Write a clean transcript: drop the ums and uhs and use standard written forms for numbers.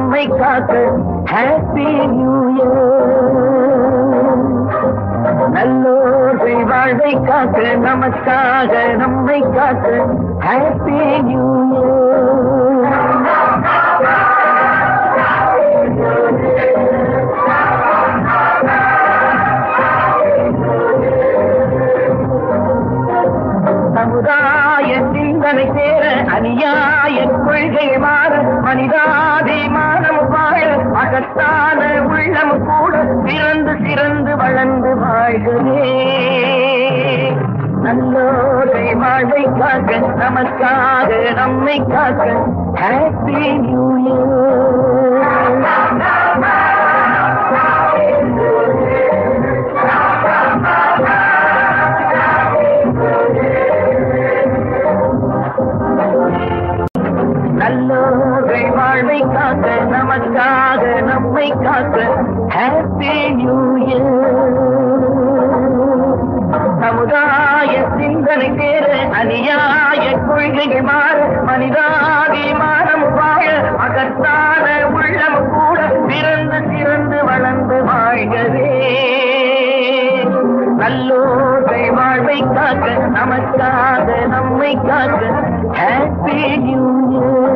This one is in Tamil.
நம்மை காக்க ஹாப்பி நியூ இயர். நல்லோர்கள் வாழ்வை காக்க நமக்காக நம்மை காக்க ஹாப்பி நியூ இயர். சமுதாய சிந்தனை சேர அநியாய கொள்கை மாற மனிதாபிமானம் வாழ மகத்தான உள்ளம் கூட சிறந்து சிறந்து வளர்ந்து வாழ்கிறே. நல்லோரை வாழ்வை காக்க நமக்காக நம்மை காக்க ஹாப்பி நியூ இயர். நல்லோர்கள் வாழ்வை காக்க நமக்காக நம்மை காக்க ஹாப்பி நியூ இயர். சமுதாய சிந்தனை சேர அநியாய கொள்கைகள் மாற மனிதாபிமானம் வாழ மகத்தான உள்ளம் கூட பிறந்து சிறந்து வளர்ந்து வாழ்கிறே. நல்லோர்கள் வாழ்வை காக்க நமக்காக நம்மை காக்க ஹாப்பி நியூ இயர்.